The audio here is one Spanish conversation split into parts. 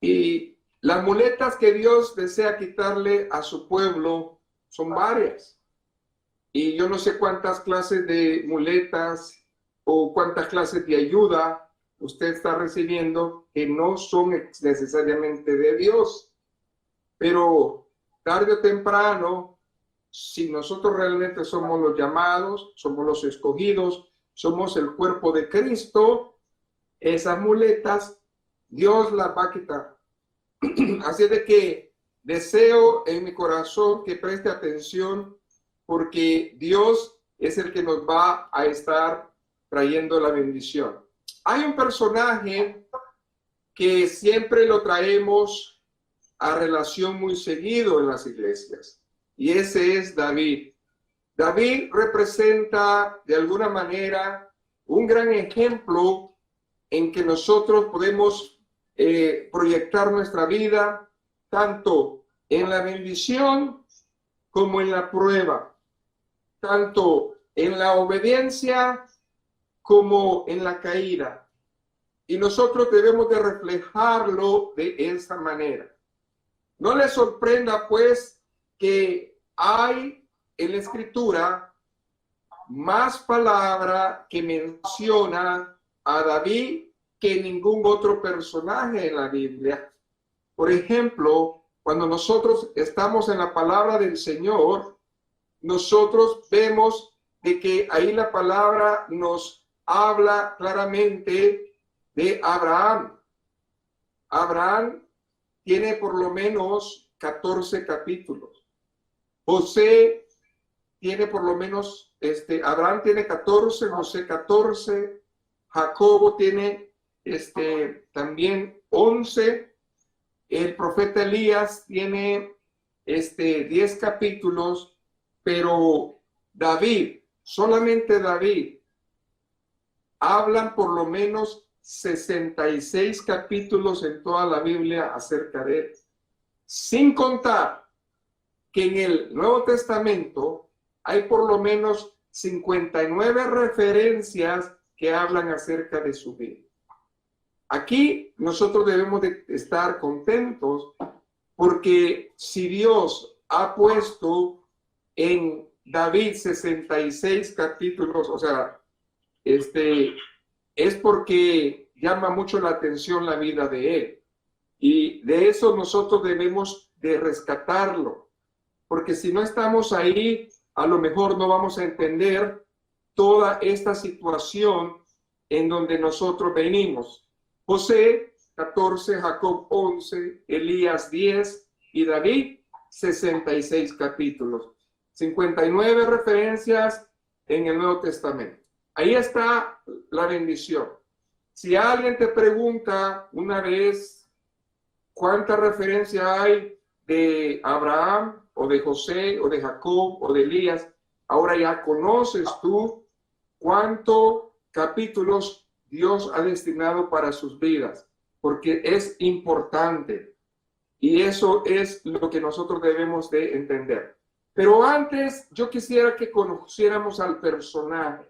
Y las muletas que Dios desea quitarle a su pueblo son varias. Y yo no sé cuántas clases de muletas o cuántas clases de ayuda usted está recibiendo que no son necesariamente de Dios. Pero tarde o temprano, si nosotros realmente somos los llamados, somos los escogidos, somos el cuerpo de Cristo, esas muletas Dios las va a quitar. Así de que deseo en mi corazón que preste atención porque Dios es el que nos va a estar trayendo la bendición. Hay un personaje que siempre lo traemos a relación muy seguido en las iglesias y ese es David. David representa de alguna manera un gran ejemplo en que nosotros podemos proyectar nuestra vida tanto en la bendición como en la prueba, tanto en la obediencia como en la caída. Y nosotros debemos de reflejarlo de esa manera. No les sorprenda pues que hay en la Escritura más palabra que menciona a David que ningún otro personaje en la Biblia. Por ejemplo, cuando nosotros estamos en la palabra del Señor, nosotros vemos de que ahí la palabra nos habla claramente de Abraham. Abraham tiene por lo menos 14 capítulos. José tiene por lo menos, Abraham tiene 14, José 14, Jacobo tiene también 11, el profeta Elías tiene 10 capítulos, pero David, solamente David, hablan por lo menos 66 capítulos en toda la Biblia acerca de él, sin contar que en el Nuevo Testamento hay por lo menos 59 referencias que hablan acerca de su vida. Aquí nosotros debemos de estar contentos porque si Dios ha puesto en David 66 capítulos, o sea, es porque llama mucho la atención la vida de él. Y de eso nosotros debemos de rescatarlo, porque si no estamos ahí, a lo mejor no vamos a entender toda esta situación en donde nosotros venimos. José 14, Jacob 11, Elías 10 y David 66 capítulos. 59 referencias en el Nuevo Testamento. Ahí está la bendición. Si alguien te pregunta una vez cuánta referencia hay de Abraham o de José o de Jacob o de Elías, ahora ya conoces tú cuántos capítulos Dios ha destinado para sus vidas, porque es importante y eso es lo que nosotros debemos de entender. Pero antes yo quisiera que conociéramos al personaje.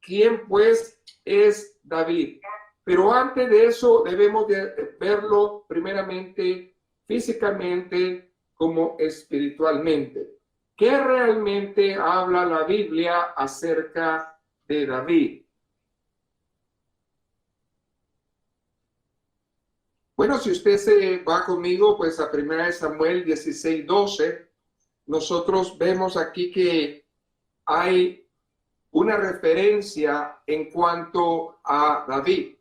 ¿Quién pues es David? Pero antes de eso debemos de verlo primeramente físicamente como espiritualmente. ¿Qué realmente habla la Biblia acerca de David? Bueno, si usted se va conmigo, pues a 1 Samuel 16:12, nosotros vemos aquí que hay una referencia en cuanto a David.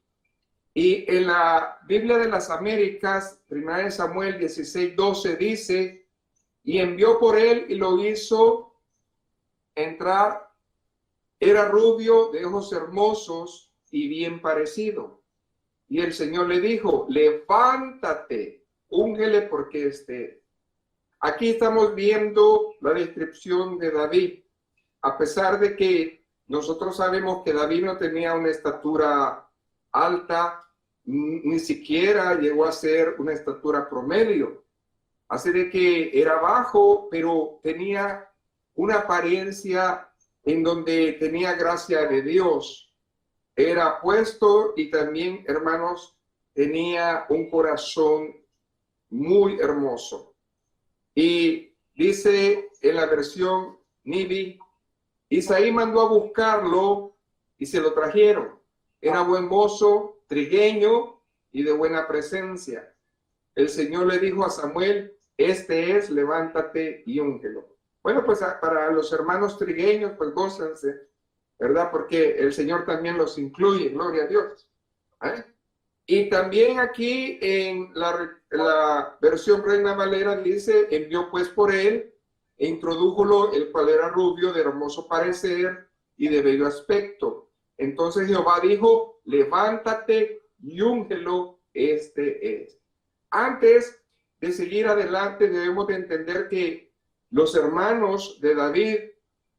Y en la Biblia de las Américas, 1 Samuel 16:12 dice, y envió por él y lo hizo entrar, era rubio, de ojos hermosos y bien parecido. Y el Señor le dijo, levántate, úngele porque Aquí estamos viendo la descripción de David, a pesar de que nosotros sabemos que David no tenía una estatura alta, ni siquiera llegó a ser una estatura promedio. Así de que era bajo, pero tenía una apariencia en donde tenía gracia de Dios. Era puesto y también, hermanos, tenía un corazón muy hermoso. Y dice en la versión Nivi, Isaí mandó a buscarlo y se lo trajeron. Era buen mozo, trigueño y de buena presencia. El Señor le dijo a Samuel, este es, levántate y úngelo. Bueno, pues para los hermanos trigueños, pues gócense, ¿verdad? Porque el Señor también los incluye, gloria a Dios. ¿Eh? Y también aquí en la versión Reina Valera dice, envió pues por él e introdújolo, el cual era rubio, de hermoso parecer y de bello aspecto. Entonces Jehová dijo, levántate y úngelo, este es. Antes de seguir adelante debemos de entender que los hermanos de David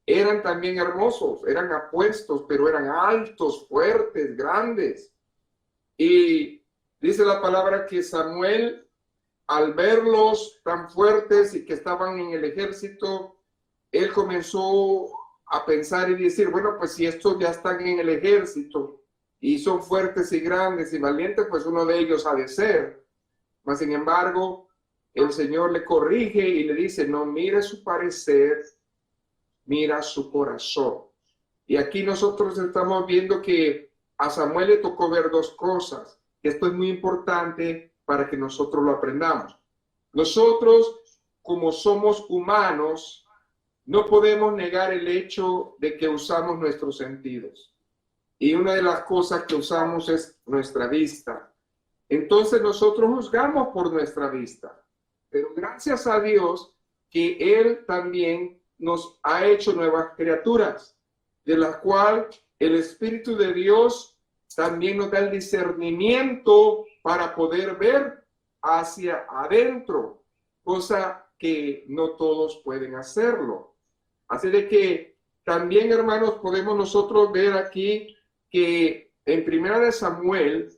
eran también hermosos, eran apuestos, pero eran altos, fuertes, grandes. Y dice la palabra que Samuel, al verlos tan fuertes y que estaban en el ejército, él comenzó a pensar y decir, bueno, pues si estos ya están en el ejército y son fuertes y grandes y valientes, pues uno de ellos ha de ser. Mas, sin embargo, el Señor le corrige y le dice, no mire su parecer, mira su corazón. Y aquí nosotros estamos viendo que a Samuel le tocó ver dos cosas. Esto es muy importante para que nosotros lo aprendamos. Nosotros, como somos humanos, no podemos negar el hecho de que usamos nuestros sentidos. Y una de las cosas que usamos es nuestra vista. Entonces nosotros juzgamos por nuestra vista. Pero gracias a Dios que Él también nos ha hecho nuevas criaturas, de las cuales el Espíritu de Dios también nos da el discernimiento para poder ver hacia adentro, cosa que no todos pueden hacerlo. Así de que también, hermanos, podemos nosotros ver aquí que en Primera de Samuel,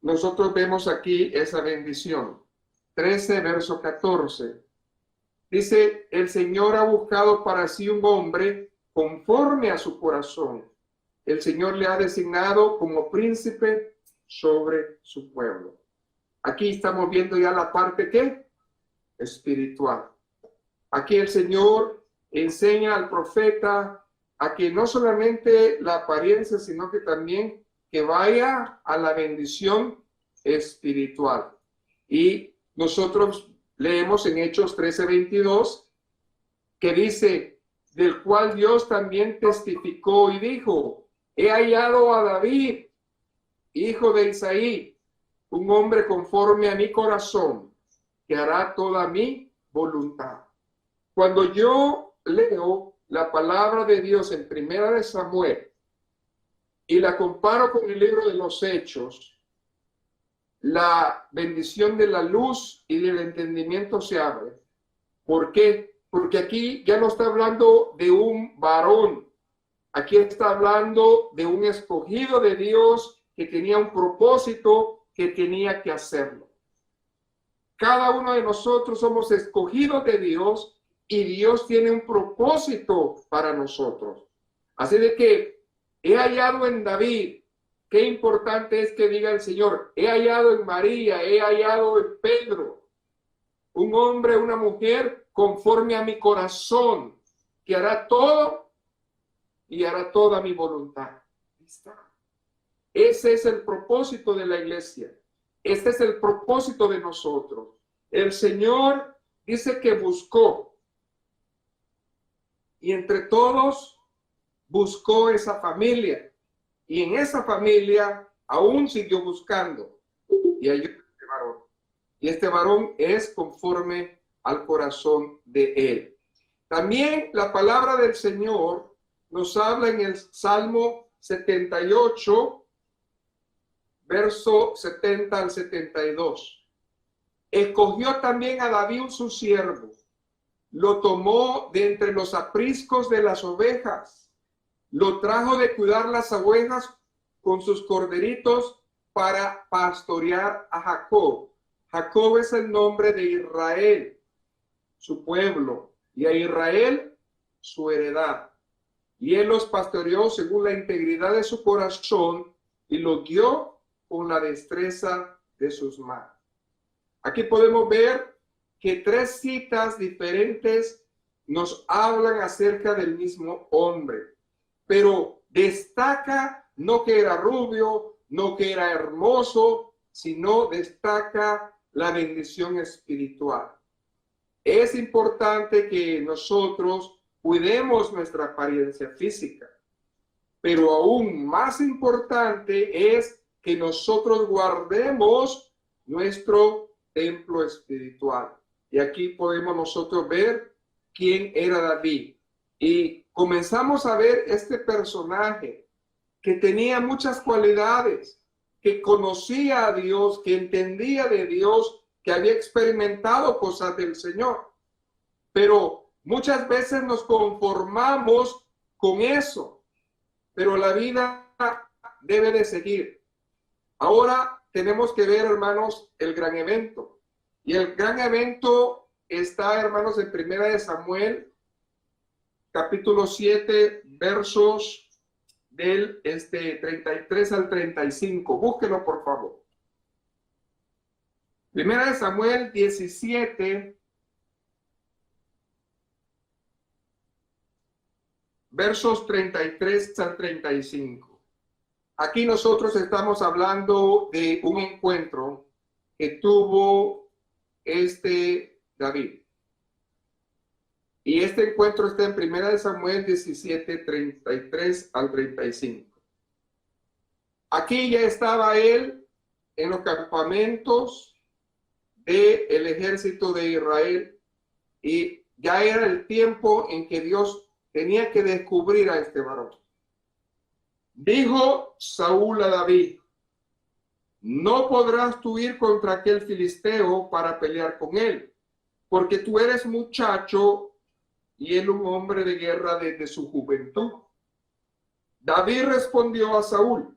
nosotros vemos aquí esa bendición. 13, verso 14. Dice, el Señor ha buscado para sí un hombre conforme a su corazón. El Señor le ha designado como príncipe sobre su pueblo. Aquí estamos viendo ya la parte ¿qué? Espiritual. Aquí el Señor enseña al profeta a que no solamente la apariencia, sino que también que vaya a la bendición espiritual. Y nosotros leemos en Hechos 13:22 que dice, del cual Dios también testificó y dijo, he hallado a David, hijo de Isaí, un hombre conforme a mi corazón, que hará toda mi voluntad. Cuando yo leo la palabra de Dios en Primera de Samuel y la comparo con el libro de los Hechos, la bendición de la luz y del entendimiento se abre. ¿Por qué? Porque aquí ya no está hablando de un varón, aquí está hablando de un escogido de Dios que tenía un propósito, que tenía que hacerlo. Cada uno de nosotros somos escogidos de Dios y Dios tiene un propósito para nosotros. Así de que he hallado en David. Qué importante es que diga el Señor, he hallado en María, he hallado en Pedro, un hombre, una mujer conforme a mi corazón, que hará todo y hará toda mi voluntad. Ese es el propósito de la iglesia. Este es el propósito de nosotros. El Señor dice que buscó y entre todos buscó esa familia. Y en esa familia aún siguió buscando. Y hay este varón. Y este varón es conforme al corazón de él. También la palabra del Señor nos habla en el Salmo 78, verso 70 al 72. Escogió también a David su siervo. Lo tomó de entre los apriscos de las ovejas. Lo trajo de cuidar las ovejas con sus corderitos para pastorear a Jacob. Jacob es el nombre de Israel, su pueblo, y a Israel su heredad. Y él los pastoreó según la integridad de su corazón y los guió con la destreza de sus manos. Aquí podemos ver que 3 citas diferentes nos hablan acerca del mismo hombre, pero destaca no que era rubio, no que era hermoso, sino destaca la bendición espiritual. Es importante que nosotros cuidemos nuestra apariencia física, pero aún más importante es que nosotros guardemos nuestro templo espiritual. Y aquí podemos nosotros ver quién era David. Y comenzamos a ver este personaje que tenía muchas cualidades, que conocía a Dios, que entendía de Dios, que había experimentado cosas del Señor. Pero muchas veces nos conformamos con eso, pero la vida debe de seguir. Ahora tenemos que ver, hermanos, el gran evento. Y el gran evento está, hermanos, en 1 Samuel, capítulo 7, versos del 33 al 35. Búsquenlo, por favor. 1 Samuel 17, versos 33 al 35. Aquí nosotros estamos hablando de un encuentro que tuvo David. Y este encuentro está en 1 Samuel 17, 33 al 35. Aquí ya estaba él en los campamentos del ejército de Israel y ya era el tiempo en que Dios tenía que descubrir a este varón. Dijo Saúl a David: no podrás tú ir contra aquel filisteo para pelear con él, porque tú eres muchacho y él un hombre de guerra desde su juventud. David respondió a Saúl: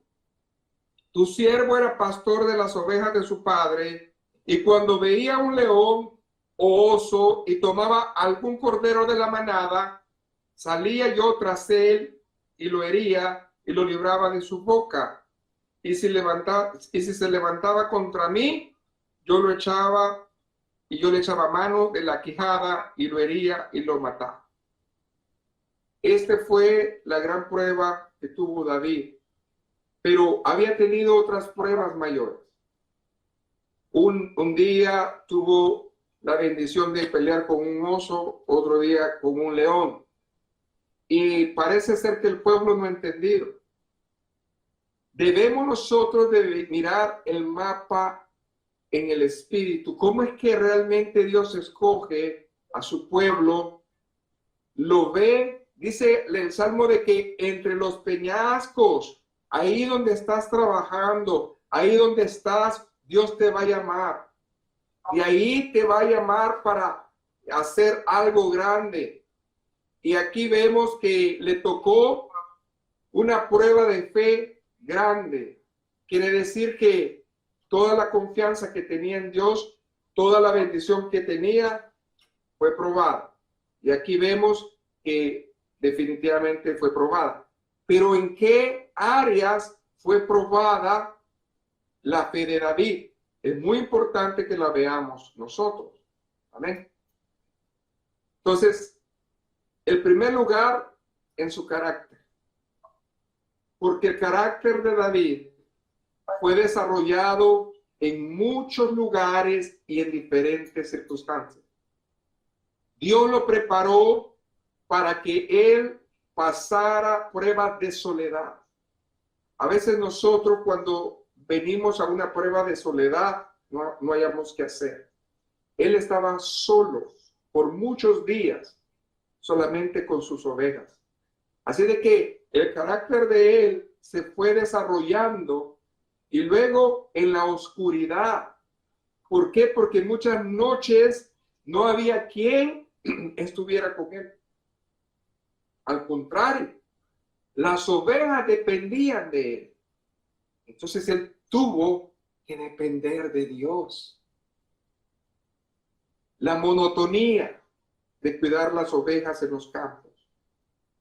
tu siervo era pastor de las ovejas de su padre, y cuando veía un león o oso y tomaba algún cordero de la manada, salía yo tras él y lo hería y lo libraba de su boca. Y si se levantaba contra mí, yo lo echaba y yo le echaba mano de la quijada y lo hería y lo mataba. Esta fue la gran prueba que tuvo David, pero había tenido otras pruebas mayores. Un día tuvo la bendición de pelear con un oso, otro día con un león. Y parece ser que el pueblo no ha entendido. Debemos nosotros de mirar el mapa en el espíritu. ¿Cómo es que realmente Dios escoge a su pueblo? Lo ve, dice el Salmo, de que entre los peñascos, ahí donde estás trabajando, ahí donde estás, Dios te va a llamar. Y ahí te va a llamar para hacer algo grande. Y aquí vemos que le tocó una prueba de fe grande. Quiere decir que toda la confianza que tenía en Dios, toda la bendición que tenía, fue probada. Y aquí vemos que definitivamente fue probada. Pero ¿en qué áreas fue probada la fe de David? Es muy importante que la veamos nosotros. Amén. Entonces, el primer lugar, en su carácter. Porque el carácter de David fue desarrollado en muchos lugares y en diferentes circunstancias. Dios lo preparó para que él pasara pruebas de soledad. A veces nosotros, cuando venimos a una prueba de soledad, no hayamos qué hacer. Él estaba solo por muchos días, solamente con sus ovejas. Así de que el carácter de él se fue desarrollando y luego en la oscuridad. ¿Por qué? Porque muchas noches no había quien estuviera con él. Al contrario, las ovejas dependían de él. Entonces él tuvo que depender de Dios. La monotonía de cuidar las ovejas en los campos.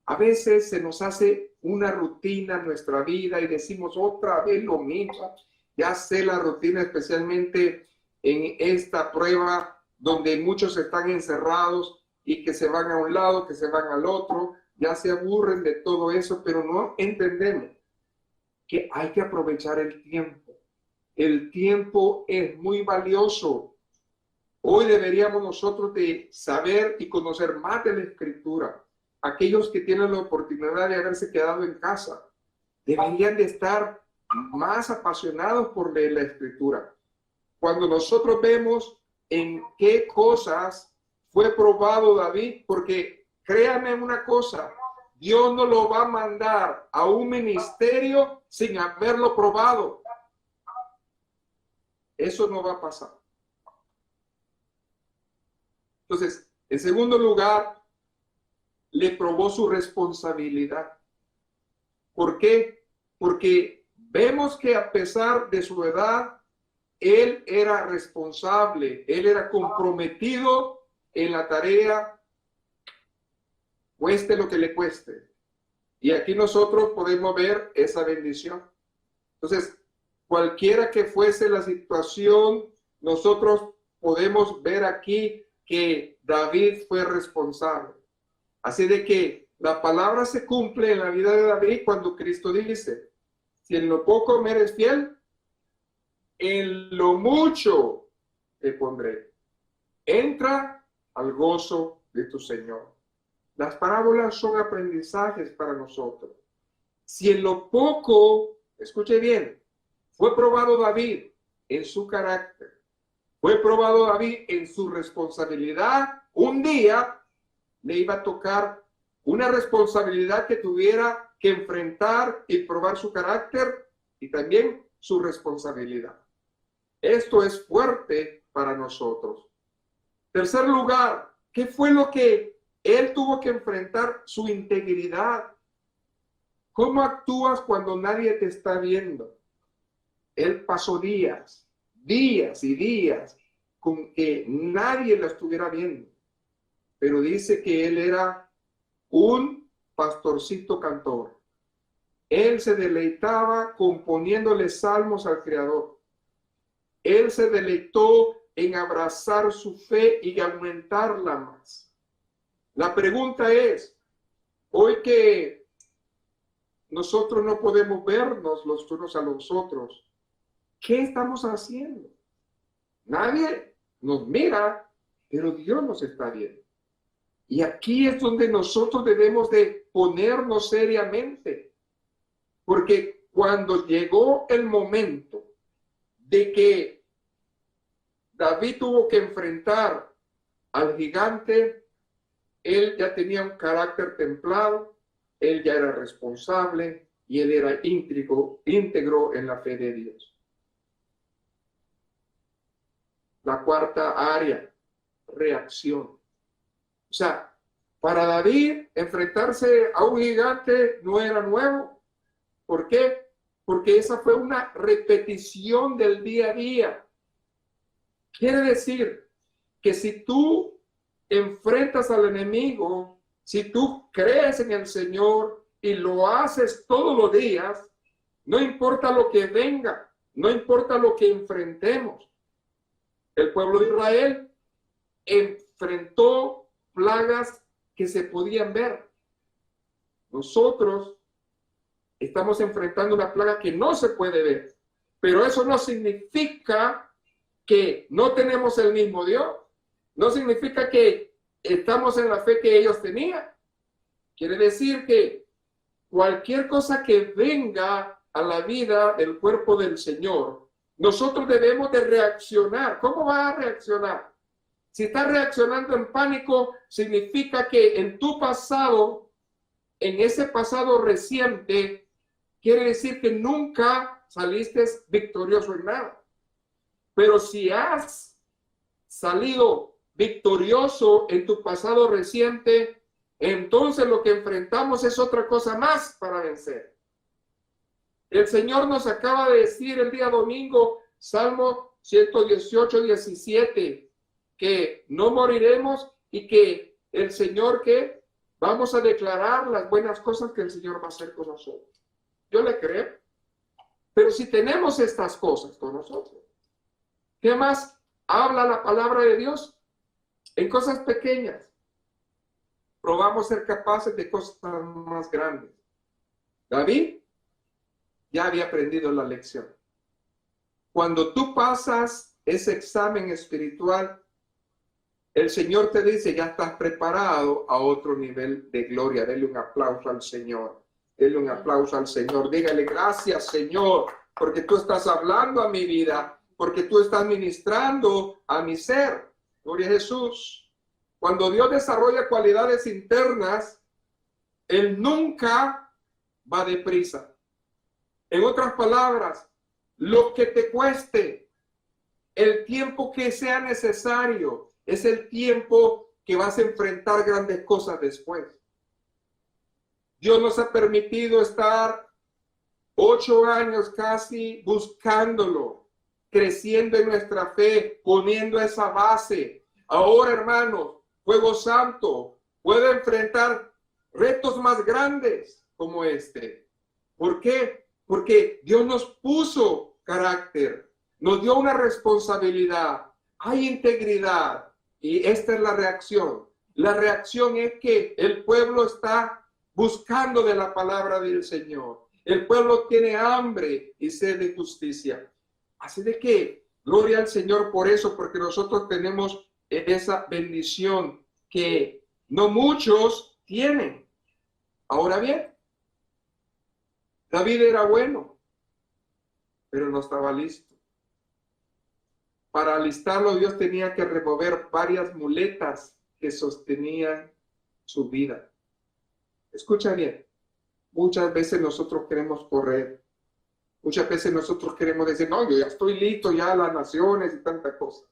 A veces se nos hace una rutina en nuestra vida y decimos otra vez lo mismo. Ya sé la rutina, especialmente en esta prueba donde muchos están encerrados y que se van a un lado, que se van al otro, ya se aburren de todo eso, pero no entendemos que hay que aprovechar el tiempo. El tiempo es muy valioso. Hoy deberíamos nosotros de saber y conocer más de la Escritura. Aquellos que tienen la oportunidad de haberse quedado en casa deberían de estar más apasionados por leer la Escritura. Cuando nosotros vemos en qué cosas fue probado David, porque créanme una cosa, Dios no lo va a mandar a un ministerio sin haberlo probado. Eso no va a pasar. Entonces, en segundo lugar, le probó su responsabilidad. ¿Por qué? Porque vemos que a pesar de su edad, él era responsable, él era comprometido en la tarea, cueste lo que le cueste. Y aquí nosotros podemos ver esa bendición. Entonces, cualquiera que fuese la situación, nosotros podemos ver aquí que David fue responsable. Así de que la palabra se cumple en la vida de David cuando Cristo dice, si en lo poco me eres fiel, en lo mucho te pondré. Entra al gozo de tu Señor. Las parábolas son aprendizajes para nosotros. Si en lo poco, escuche bien, fue probado David en su carácter, fue probado David en su responsabilidad, un día le iba a tocar una responsabilidad que tuviera que enfrentar y probar su carácter y también su responsabilidad. Esto es fuerte para nosotros. Tercer lugar, ¿qué fue lo que él tuvo que enfrentar? Su integridad. ¿Cómo actúas cuando nadie te está viendo? Él pasó días y días con que nadie lo estuviera viendo. Pero dice que él era un pastorcito cantor. Él se deleitaba componiéndole salmos al Creador. Él se deleitó en abrazar su fe y aumentarla más. La pregunta es, hoy que nosotros no podemos vernos los unos a los otros, ¿qué estamos haciendo? Nadie nos mira, pero Dios nos está viendo. Y aquí es donde nosotros debemos de ponernos seriamente, porque cuando llegó el momento de que David tuvo que enfrentar al gigante, él ya tenía un carácter templado, él ya era responsable y él era íntegro en la fe de Dios. La cuarta área, reacción. O sea, para David enfrentarse a un gigante no era nuevo. ¿Por qué? Porque esa fue una repetición del día a día. Quiere decir que si tú enfrentas al enemigo, si tú crees en el Señor y lo haces todos los días, no importa lo que venga, no importa lo que enfrentemos. El pueblo de Israel enfrentó plagas que se podían ver. Nosotros estamos enfrentando una plaga que no se puede ver, pero eso no significa que no tenemos el mismo Dios. No significa que estamos en la fe que ellos tenían. Quiere decir que cualquier cosa que venga a la vida del cuerpo del Señor, nosotros debemos de reaccionar. ¿Cómo va a reaccionar? Si estás reaccionando en pánico, significa que en tu pasado, en ese pasado reciente, quiere decir que nunca saliste victorioso en nada. Pero si has salido victorioso en tu pasado reciente, entonces lo que enfrentamos es otra cosa más para vencer. El Señor nos acaba de decir el día domingo, Salmo 118, 17, que no moriremos y que el Señor, que vamos a declarar las buenas cosas que el Señor va a hacer con nosotros. Yo le creo. Pero si tenemos estas cosas con nosotros, ¿qué más habla la palabra de Dios? En cosas pequeñas, probamos ser capaces de cosas más grandes. David ya había aprendido la lección. Cuando tú pasas ese examen espiritual, el Señor te dice, ya estás preparado a otro nivel de gloria. Dele un aplauso al Señor. Dele un aplauso al Señor. Dígale, gracias, Señor, porque tú estás hablando a mi vida, porque tú estás ministrando a mi ser. Gloria a Jesús. Cuando Dios desarrolla cualidades internas, Él nunca va deprisa. En otras palabras, lo que te cueste, el tiempo que sea necesario, es el tiempo que vas a enfrentar grandes cosas después. Dios nos ha permitido estar 8 años casi buscándolo, creciendo en nuestra fe, poniendo esa base. Ahora, hermanos, Fuego Santo puede enfrentar retos más grandes como este. ¿Por qué? Porque Dios nos puso carácter, nos dio una responsabilidad, hay integridad y esta es la reacción. La reacción es que el pueblo está buscando de la palabra del Señor. El pueblo tiene hambre y sed de justicia. Así de que, gloria al Señor por eso, porque nosotros tenemos esa bendición que no muchos tienen. Ahora bien, David era bueno, pero no estaba listo. Para alistarlo, Dios tenía que remover varias muletas que sostenían su vida. Escucha bien, muchas veces nosotros queremos correr. Muchas veces nosotros queremos decir, no, yo ya estoy listo, ya las naciones y tanta cosa.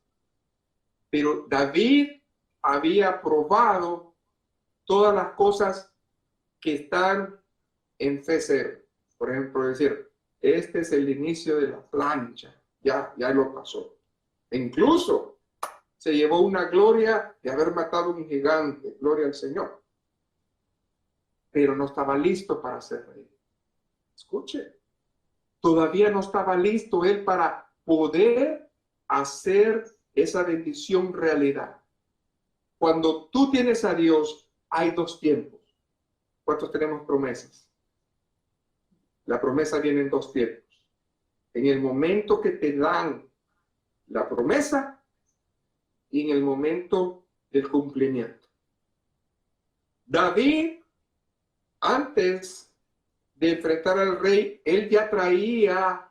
Pero David había probado todas las cosas que están en C0. Por ejemplo, decir, este es el inicio de la plancha, ya lo pasó. E incluso se llevó una gloria de haber matado un gigante, gloria al Señor. Pero no estaba listo para ser rey. Escuche, todavía no estaba listo él para poder hacer esa bendición realidad. Cuando tú tienes a Dios, hay 2 tiempos. ¿Cuántos tenemos promesas? La promesa viene en 2 tiempos. En el momento que te dan la promesa y en el momento del cumplimiento. David, antes de enfrentar al rey, él ya traía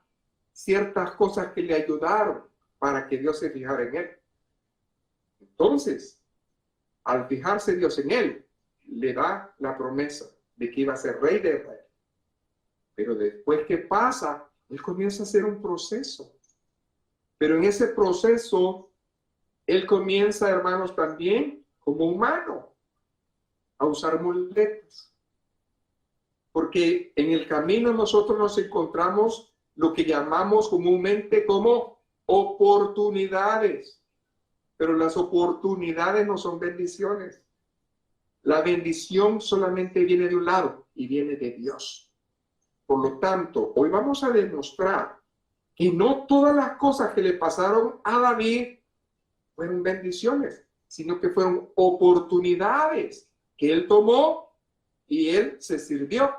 ciertas cosas que le ayudaron para que Dios se fijara en él. Entonces, al fijarse Dios en él, le da la promesa de que iba a ser rey de Israel. Pero después que pasa, él comienza a hacer un proceso. Pero en ese proceso, él comienza, hermanos, también como humano, a usar muletas. Porque en el camino nosotros nos encontramos lo que llamamos comúnmente como oportunidades. Pero las oportunidades no son bendiciones. La bendición solamente viene de un lado y viene de Dios. Por lo tanto, hoy vamos a demostrar que no todas las cosas que le pasaron a David fueron bendiciones, sino que fueron oportunidades que él tomó y él se sirvió.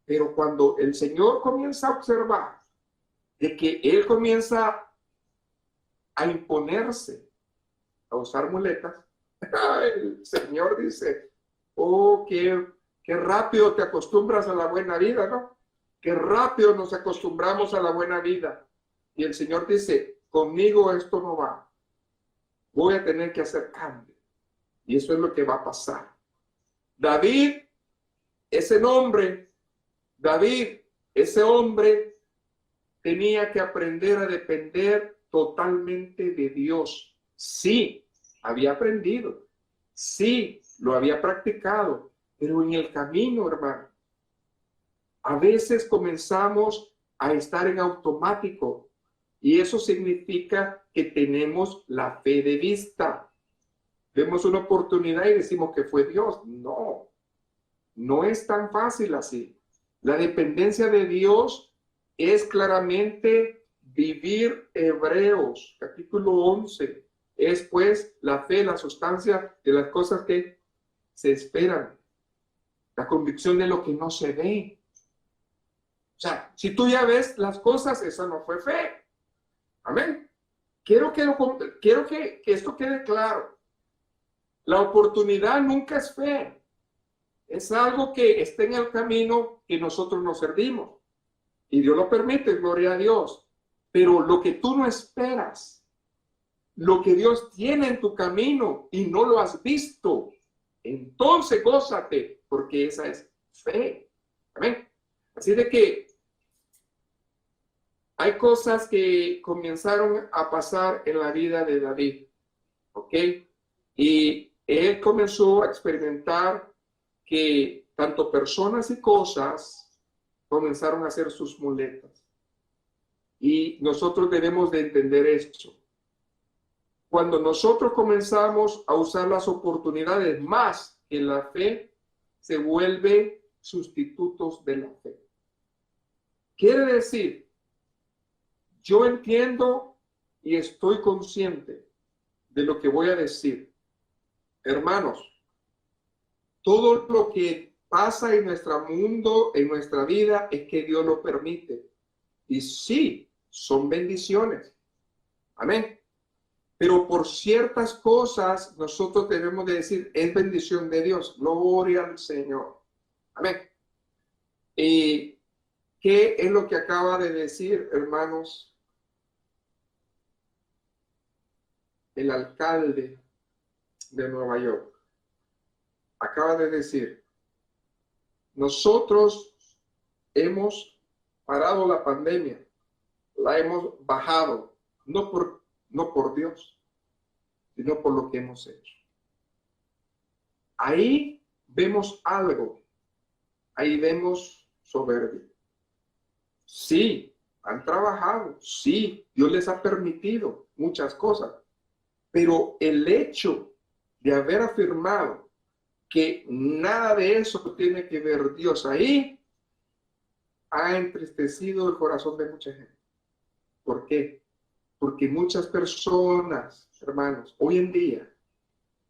Pero cuando el Señor comienza a observar de que él comienza a imponerse, a usar muletas, el Señor dice, oh, qué rápido te acostumbras a la buena vida, ¿no? Qué rápido nos acostumbramos a la buena vida. Y el Señor dice, conmigo esto no va. Voy a tener que hacer cambio. Y eso es lo que va a pasar. David, ese hombre tenía que aprender a depender totalmente de Dios. Sí, había aprendido. Sí, lo había practicado. Pero en el camino, hermano, a veces comenzamos a estar en automático. Y eso significa que tenemos la fe de vista. Vemos una oportunidad y decimos que fue Dios. No, no es tan fácil así. La dependencia de Dios es claramente vivir. Hebreos, capítulo 11, es pues la fe, la sustancia de las cosas que se esperan, la convicción de lo que no se ve. O sea, si tú ya ves las cosas, esa no fue fe. Amén. Quiero que esto quede claro. La oportunidad nunca es fe. Es algo que está en el camino que nosotros nos servimos. Y Dios lo permite, gloria a Dios. Pero lo que tú no esperas, lo que Dios tiene en tu camino y no lo has visto, entonces gózate, porque esa es fe. Amén. Así de que hay cosas que comenzaron a pasar en la vida de David, ¿ok? Y él comenzó a experimentar que tanto personas y cosas comenzaron a ser sus muletas. Y nosotros debemos de entender esto. Cuando nosotros comenzamos a usar las oportunidades más que la fe, se vuelve sustitutos de la fe. Quiere decir, yo entiendo y estoy consciente de lo que voy a decir. Hermanos, todo lo que pasa en nuestro mundo, en nuestra vida, es que Dios lo permite. Y sí, son bendiciones. Amén. Pero por ciertas cosas nosotros debemos de decir, es bendición de Dios. Gloria al Señor. Amén. ¿Y qué es lo que acaba de decir, hermanos, el alcalde de Nueva York? Acaba de decir, nosotros hemos parado la pandemia, la hemos bajado, no por Dios, sino por lo que hemos hecho. Ahí vemos algo, ahí vemos soberbia. Sí, han trabajado, sí, Dios les ha permitido muchas cosas, pero el hecho de haber afirmado que nada de eso tiene que ver Dios ahí, ha entristecido el corazón de mucha gente. ¿Por qué? Porque muchas personas, hermanos, hoy en día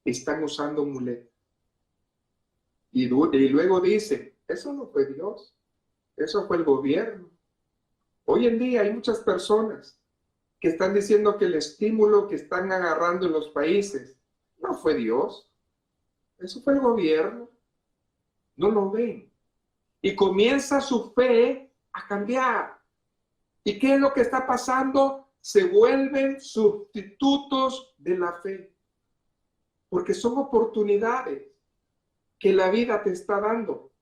están usando muletas. Y luego dicen, eso no fue Dios, eso fue el gobierno. Hoy en día hay muchas personas que están diciendo que el estímulo que están agarrando en los países no fue Dios, eso fue el gobierno. No lo ven. Y comienza su fe a cambiar. ¿Y qué es lo que está pasando? Se vuelven sustitutos de la fe. Porque son oportunidades que la vida te está dando.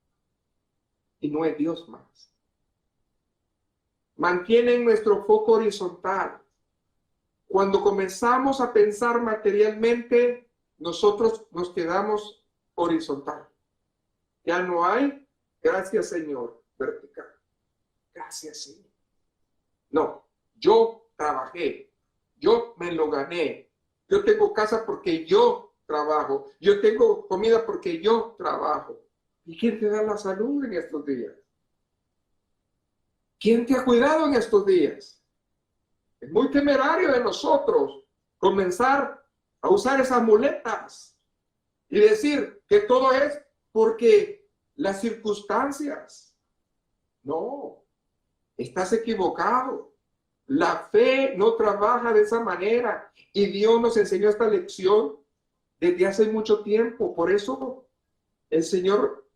Y no es Dios más. Mantienen nuestro foco horizontal. Cuando comenzamos a pensar materialmente, nosotros nos quedamos horizontal. Ya no hay, gracias Señor, vertical. Gracias Señor. No, yo trabajé, yo me lo gané. Yo tengo casa porque yo trabajo. Yo tengo comida porque yo trabajo. ¿Y quién te da la salud en estos días? ¿Quién te ha cuidado en estos días? Es muy temerario de nosotros comenzar a usar esas muletas y decir que todo es porque las circunstancias. No, estás equivocado. La fe no trabaja de esa manera y Dios nos enseñó esta lección desde hace mucho tiempo. Por eso el Señor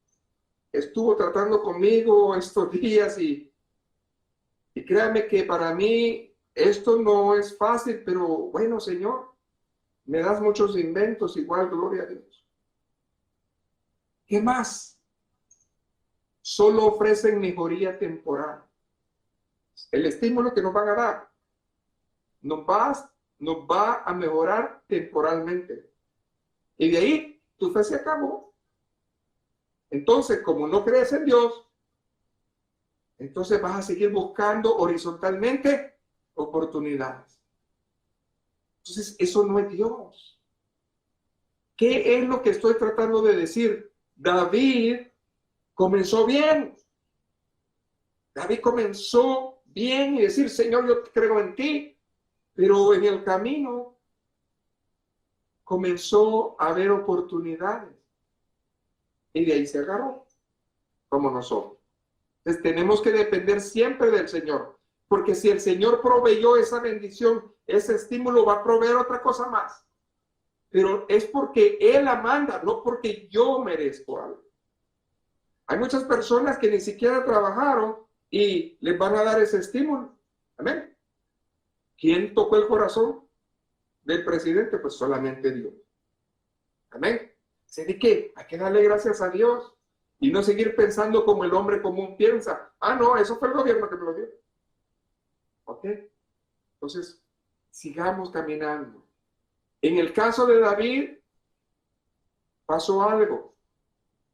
estuvo tratando conmigo estos días y créame que para mí esto no es fácil, pero bueno, Señor, me das muchos inventos, igual, gloria a Dios. ¿Qué más? Solo ofrecen mejoría temporal. El estímulo que nos van a dar nos va a mejorar temporalmente. Y de ahí tu fe se acabó. Entonces, como no crees en Dios, entonces vas a seguir buscando horizontalmente oportunidades. Entonces, eso no es Dios. ¿Qué es lo que estoy tratando de decir? David comenzó bien. David comenzó bien y decir, Señor, yo creo en ti, pero en el camino comenzó a haber oportunidades y de ahí se agarró, como nosotros. Entonces tenemos que depender siempre del Señor, porque si el Señor proveyó esa bendición, ese estímulo, va a proveer otra cosa más. Pero es porque Él la manda, no porque yo merezco algo. Hay muchas personas que ni siquiera trabajaron y les van a dar ese estímulo. Amén. ¿Quién tocó el corazón del presidente? Pues solamente Dios. Amén. ¿Se de qué? Hay que darle gracias a Dios y no seguir pensando como el hombre común piensa. Ah, no, eso fue el gobierno que me lo dio. ¿Ok? Entonces, sigamos caminando. En el caso de David, pasó algo.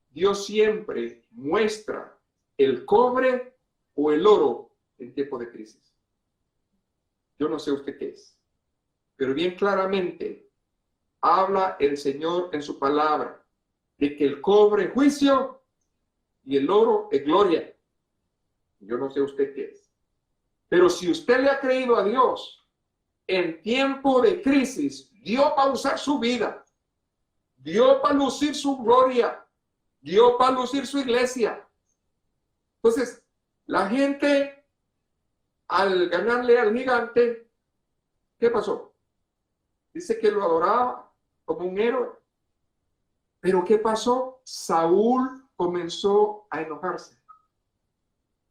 Dios siempre muestra el cobre o el oro en tiempo de crisis. Yo no sé usted qué es, pero bien claramente habla el Señor en su palabra de que el cobre es juicio y el oro es gloria. Yo no sé usted qué es. Pero si usted le ha creído a Dios en tiempo de crisis, Dios va a usar su vida. Dios va a lucir su gloria. Dios va a lucir su iglesia. Entonces, la gente, al ganarle al gigante, ¿qué pasó? Dice que lo adoraba como un héroe. Pero ¿qué pasó? Saúl comenzó a enojarse.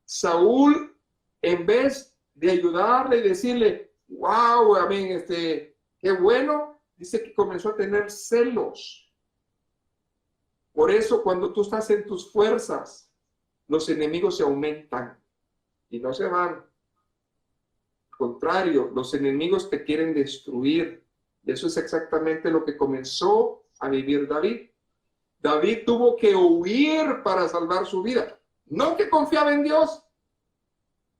Saúl, en vez de ayudarle y decirle, wow, amén, qué bueno, dice que comenzó a tener celos. Por eso, cuando tú estás en tus fuerzas, los enemigos se aumentan y no se van. Al contrario, los enemigos te quieren destruir. Y eso es exactamente lo que comenzó a vivir David. David tuvo que huir para salvar su vida. No que confiaba en Dios,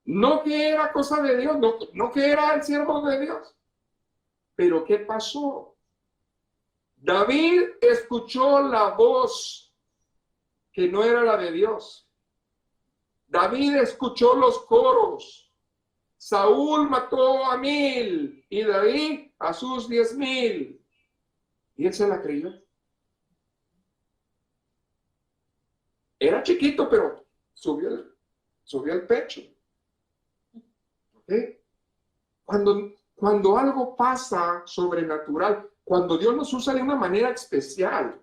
no que era cosa de Dios, no que era el siervo de Dios. Pero ¿qué pasó? David escuchó la voz que no era la de Dios. David escuchó los coros. Saúl mató a 1000 y David a sus 10,000. Y él se la creyó. Era chiquito, pero subió el pecho. ¿Okay? Cuando algo pasa sobrenatural, cuando Dios nos usa de una manera especial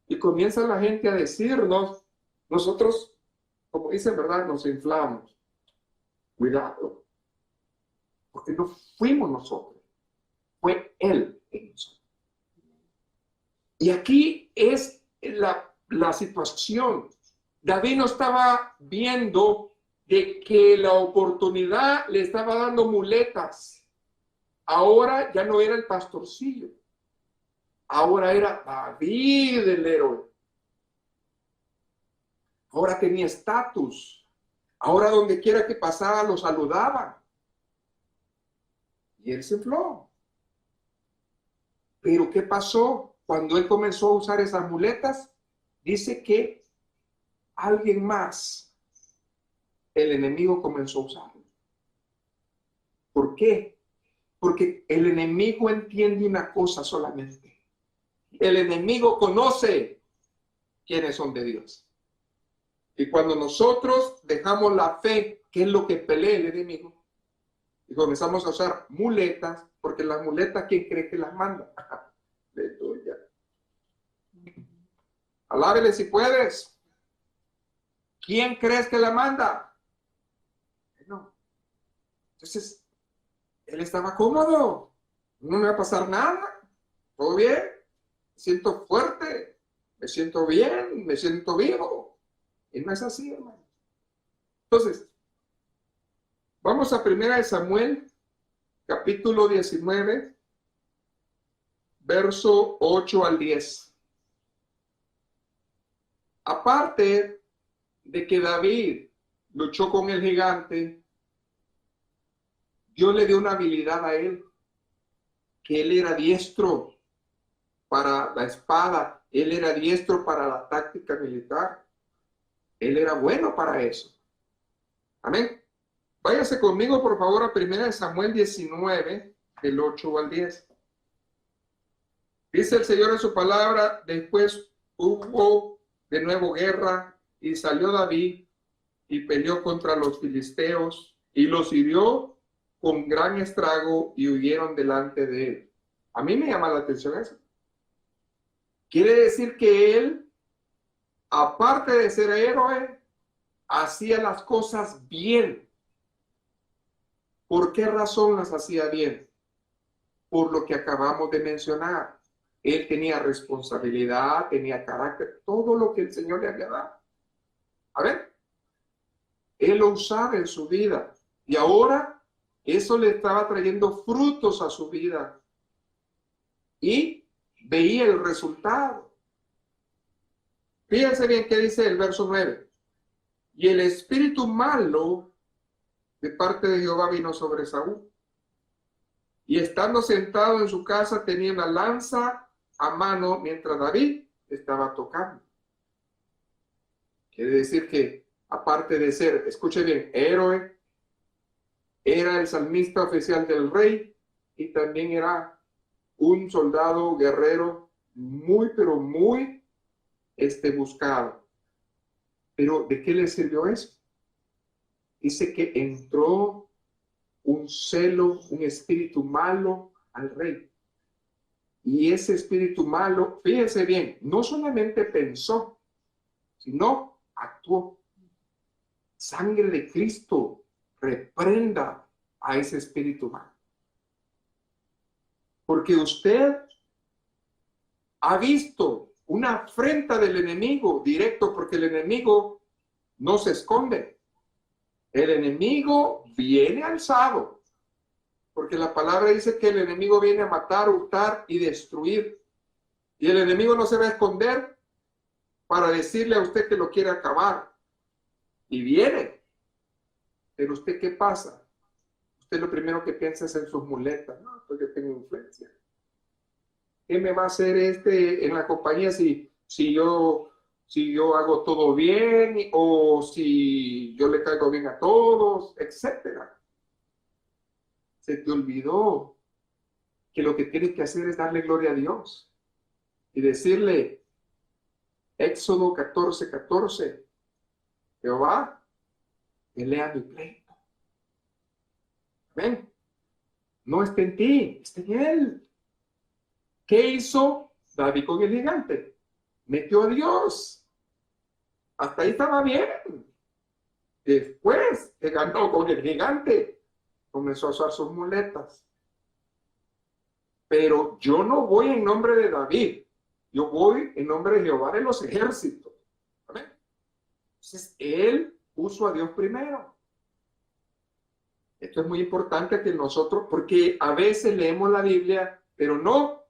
y comienza la gente a decirnos, nosotros, como dicen, ¿verdad? Nos inflamos. Cuidado, porque no fuimos nosotros, fue Él en nosotros. Y aquí es la situación. David no estaba viendo de que la oportunidad le estaba dando muletas. Ahora ya no era el pastorcillo. Ahora era David el héroe. Ahora tenía estatus. Ahora donde quiera que pasaba lo saludaban. Y él se infló. Pero ¿qué pasó? Cuando él comenzó a usar esas muletas, dice que alguien más, el enemigo comenzó a usarlo. ¿Por qué? Porque el enemigo entiende una cosa solamente. El enemigo conoce quiénes son de Dios. Y cuando nosotros dejamos la fe, que es lo que pelea el enemigo, y comenzamos a usar muletas, porque las muletas, ¿quién cree que las manda? De tuya. Alábele si puedes. ¿Quién crees que la manda? No. Entonces, él estaba cómodo. No me va a pasar nada. ¿Todo bien? Me siento fuerte. Me siento bien. Me siento vivo. Y no es así, hermano. Entonces, vamos a 1 Samuel, capítulo 19, verso 8 al 10. Aparte de que David luchó con el gigante, Dios le dio una habilidad a él, que él era diestro para la espada, él era diestro para la táctica militar, él era bueno para eso. Amén. Váyase conmigo, por favor, a 1 Samuel 19, del 8 al 10. Dice el Señor en su palabra: después hubo de nuevo guerra, y salió David y peleó contra los filisteos, y los hirió con gran estrago, y huyeron delante de él. A mí me llama la atención eso. Quiere decir que él, aparte de ser héroe, hacía las cosas bien. ¿Por qué razón las hacía bien? Por lo que acabamos de mencionar. Él tenía responsabilidad, tenía carácter, todo lo que el Señor le había dado. A ver, él lo usaba en su vida y ahora eso le estaba trayendo frutos a su vida y veía el resultado. Fíjense bien qué dice el verso 9. Y el espíritu malo de parte de Jehová vino sobre Saúl. Y estando sentado en su casa tenía una lanza a mano mientras David estaba tocando. Quiere decir que aparte de ser, escuche bien, héroe, era el salmista oficial del rey y también era un soldado guerrero muy, pero muy buscado. Pero ¿de qué le sirvió eso? Dice que entró un celo, un espíritu malo al rey. Y ese espíritu malo, fíjense bien, no solamente pensó, sino actuó. Sangre de Cristo reprenda a ese espíritu malo. Porque usted ha visto una afrenta del enemigo directo, porque el enemigo no se esconde. El enemigo viene alzado, porque la palabra dice que el enemigo viene a matar, hurtar y destruir. Y el enemigo no se va a esconder para decirle a usted que lo quiere acabar. Y viene. Pero usted, ¿qué pasa? Usted lo primero que piensa es en sus muletas. No, porque tengo influencia. ¿Qué me va a hacer en la compañía si yo hago todo bien o si yo le caigo bien a todos, etcétera? Se te olvidó que lo que tienes que hacer es darle gloria a Dios y decirle, Éxodo 14:14, Jehová, pelea mi pleito. Amén. No está en ti, está en él. ¿Qué hizo David con el gigante? Metió a Dios. Hasta ahí estaba bien. Después que ganó con el gigante, comenzó a usar sus muletas. Pero yo no voy en nombre de David, yo voy en nombre de Jehová de los ejércitos. ¿Amén? Entonces, él puso a Dios primero. Esto es muy importante que nosotros, porque a veces leemos la Biblia, pero no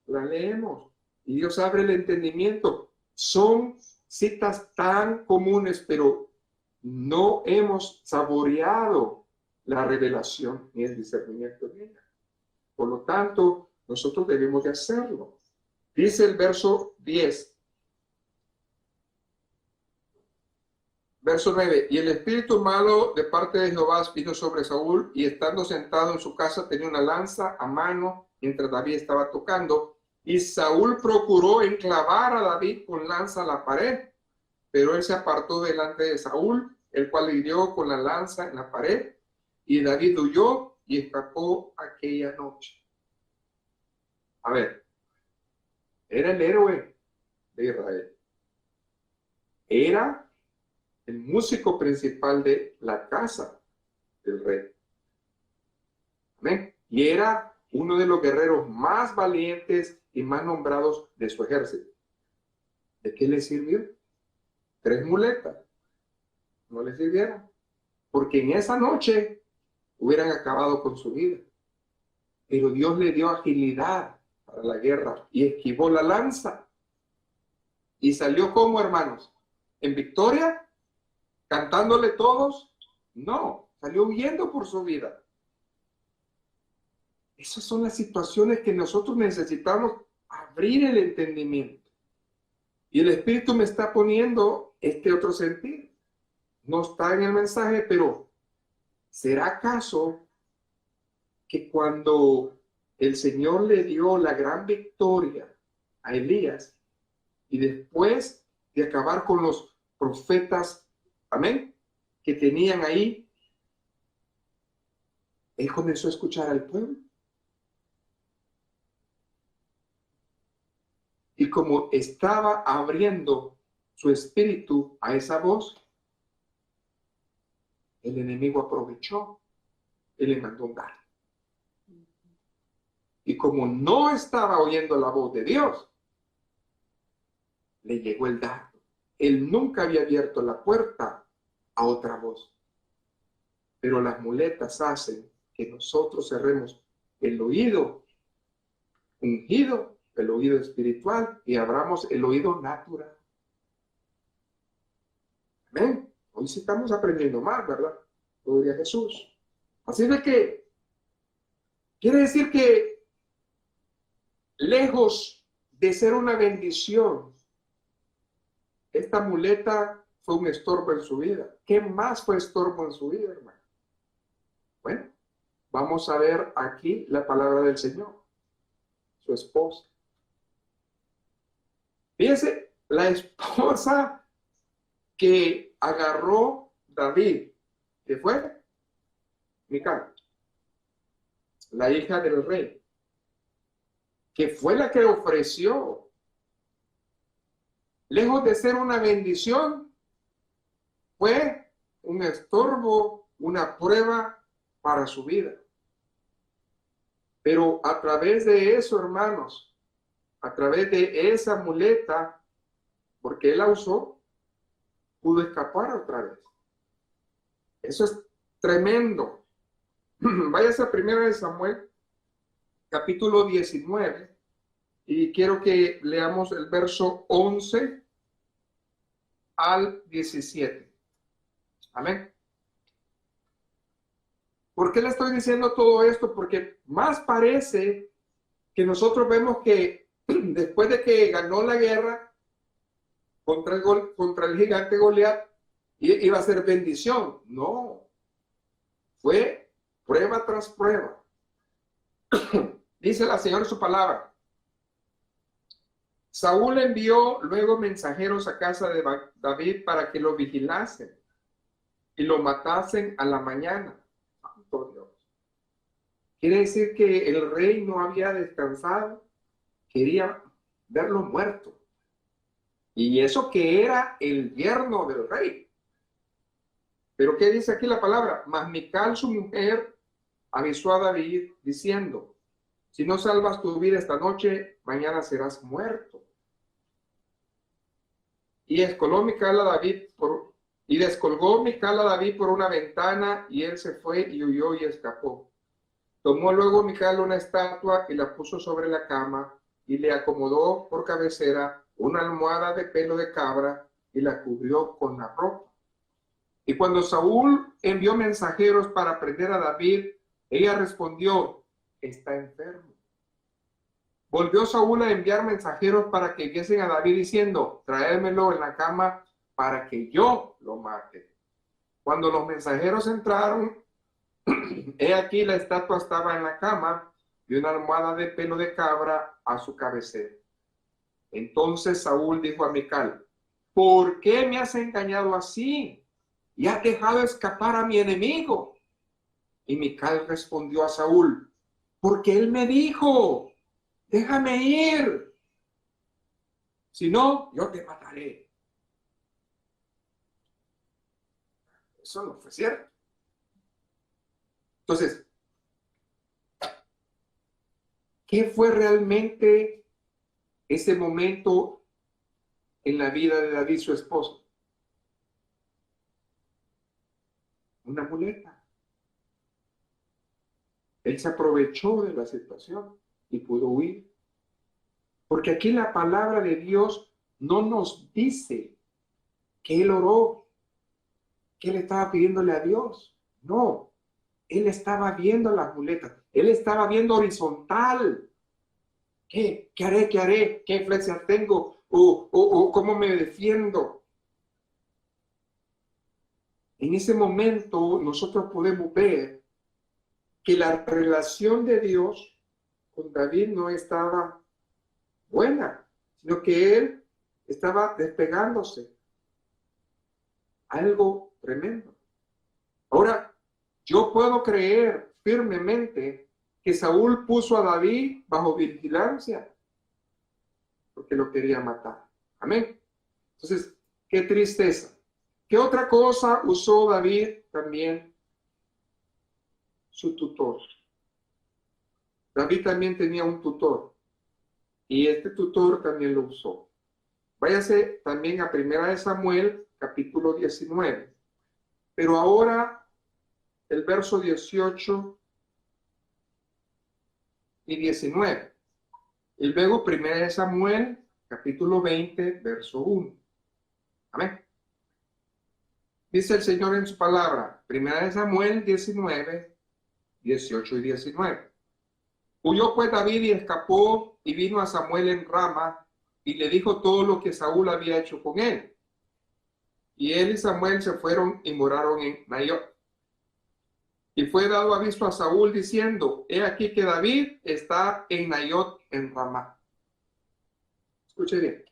la leemos. Y Dios abre el entendimiento. Son citas tan comunes, pero no hemos saboreado la revelación ni el discernimiento de ella. Por lo tanto, nosotros debemos de hacerlo. Dice el verso 10. Verso 9. Y el espíritu malo de parte de Jehová vino sobre Saúl, y estando sentado en su casa tenía una lanza a mano mientras David estaba tocando. Y Saúl procuró enclavar a David con lanza a la pared, pero él se apartó delante de Saúl, el cual le hirió con la lanza en la pared, y David huyó y escapó aquella noche. A ver, era el héroe de Israel. Era el músico principal de la casa del rey. Amén. Y era uno de los guerreros más valientes y más nombrados de su ejército. ¿De qué le sirvió? 3 muletas. No le sirvieron. Porque en esa noche hubieran acabado con su vida. Pero Dios le dio agilidad para la guerra y esquivó la lanza. Y salió como, hermanos, en victoria, cantándole todos. No, salió huyendo por su vida. Esas son las situaciones que nosotros necesitamos abrir el entendimiento. Y el Espíritu me está poniendo este otro sentido. No está en el mensaje, pero ¿Será acaso que cuando el Señor le dio la gran victoria a Elías y después de acabar con los profetas, amén, que tenían ahí, él comenzó a escuchar al pueblo? Y como estaba abriendo su espíritu a esa voz, el enemigo aprovechó y le mandó un dardo. Y como no estaba oyendo la voz de Dios, le llegó el dardo. Él nunca había abierto la puerta a otra voz. Pero las muletas hacen que nosotros cerremos el oído ungido, el oído espiritual, y abramos el oído natural. Amén. Hoy sí estamos aprendiendo más, ¿verdad? Gloria a Jesús. Así de que quiere decir que lejos de ser una bendición, esta muleta fue un estorbo en su vida. ¿Qué más fue estorbo en su vida, hermano? Bueno, vamos a ver aquí la palabra del Señor. Su esposa. Fíjense, la esposa que agarró David, que fue Mical, la hija del rey, que fue la que ofreció, lejos de ser una bendición, fue un estorbo, una prueba para su vida. Pero a través de eso, hermanos, a través de esa muleta, porque él la usó, pudo escapar otra vez. Eso es tremendo. Váyase a 1 Samuel, capítulo 19, y quiero que leamos el verso 11 al 17. Amén. ¿Por qué le estoy diciendo todo esto? Porque más parece que nosotros vemos que después de que ganó la guerra contra el gigante Goliat, iba a ser bendición. No, fue prueba tras prueba. Dice la Señora su palabra. Saúl envió luego mensajeros a casa de David para que lo vigilasen y lo matasen a la mañana. Santo Dios. Quiere decir que el rey no había descansado, quería verlo muerto. Y eso que era el yerno del rey. Pero ¿qué dice aquí la palabra? Mas Mical, su mujer, avisó a David diciendo: si no salvas tu vida esta noche, mañana serás muerto. Y descolgó Mical a David por una ventana, y él se fue y huyó y escapó. Tomó luego Mical una estatua y la puso sobre la cama y le acomodó por cabecera una almohada de pelo de cabra y la cubrió con la ropa. Y cuando Saúl envió mensajeros para prender a David, ella respondió: está enfermo. Volvió Saúl a enviar mensajeros para que viesen a David diciendo: tráemelo en la cama para que yo lo mate. Cuando los mensajeros entraron, he aquí la estatua estaba en la cama y una almohada de pelo de cabra a su cabecera. Entonces Saúl dijo a Mical: ¿por qué me has engañado así y has dejado escapar a mi enemigo? Y Mical respondió a Saúl: porque él me dijo: déjame ir, si no, yo te mataré. Eso no fue cierto. Entonces, ¿qué fue realmente ese momento en la vida de David, su esposo? Una muleta. Él se aprovechó de la situación y pudo huir. Porque aquí la palabra de Dios no nos dice que él oró, que él estaba pidiéndole a Dios. No, él estaba viendo las muletas. Él estaba viendo horizontal. ¿Qué haré? ¿Qué haré? ¿Qué influencia tengo? ¿O cómo me defiendo? en ese momento nosotros podemos ver que la relación de Dios con David no estaba buena, sino que él estaba despegándose. Algo tremendo. Ahora, yo puedo creer firmemente que Saúl puso a David bajo vigilancia porque lo quería matar. Amén. Entonces, qué tristeza. ¿Qué otra cosa usó David también? Su tutor. David también tenía un tutor y este tutor también lo usó. Váyase también a 1 Samuel, capítulo 19. Pero ahora el verso 18 y 19. Y luego 1 Samuel, capítulo 20, verso 1. Amén. Dice el Señor en su palabra, 1 Samuel 19, 18 y 19. Huyó pues David y escapó y vino a Samuel en Rama y le dijo todo lo que Saúl había hecho con él. Y él y Samuel se fueron y moraron en Naiot. Y fue dado aviso a Saúl diciendo, he aquí que David está en Naiot en Ramá. Escuche bien.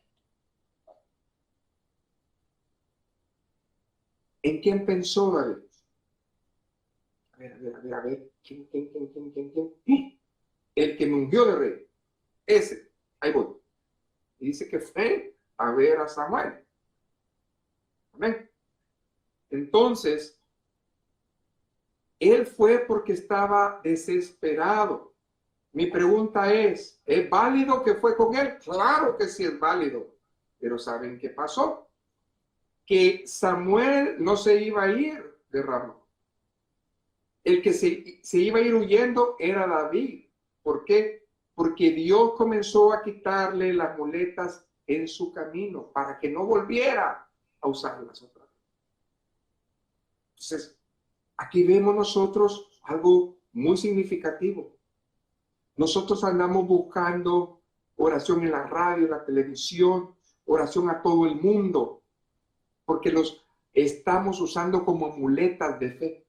¿En quién pensó David? A ver. ¿Quién? El que me ungió de rey. Ese. Ahí voy. Y dice que fue a ver a Samuel. Amén. Entonces, él fue porque estaba desesperado. Mi pregunta es válido que fue con él? Claro que sí es válido. Pero ¿saben qué pasó? Que Samuel no se iba a ir de Ramá. El que se iba a ir huyendo era David. ¿Por qué? Porque Dios comenzó a quitarle las muletas en su camino para que no volviera a usarlas otra vez. Entonces, aquí vemos nosotros algo muy significativo. Nosotros andamos buscando oración en la radio, en la televisión, oración a todo el mundo, porque los estamos usando como muletas de fe.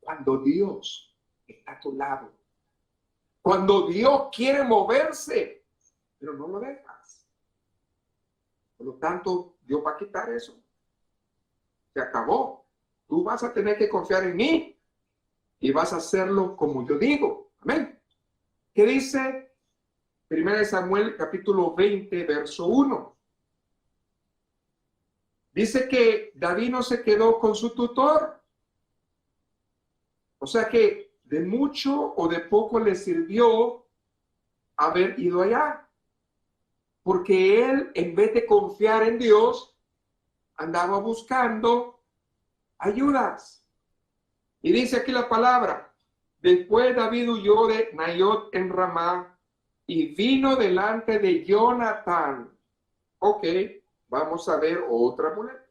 Cuando Dios está a tu lado, cuando Dios quiere moverse, pero no lo dejas. Por lo tanto, Dios va a quitar eso. Se acabó. Tú vas a tener que confiar en mí y vas a hacerlo como yo digo. Amén. ¿Qué dice 1 Samuel capítulo 20, verso 1? Dice que David no se quedó con su tutor. O sea que de mucho o de poco le sirvió haber ido allá. Porque él, en vez de confiar en Dios, andaba buscando ayudas. Y dice aquí la palabra, después David huyó de Naiot en Ramá y vino delante de Jonatán. Ok, vamos a ver otra muleta.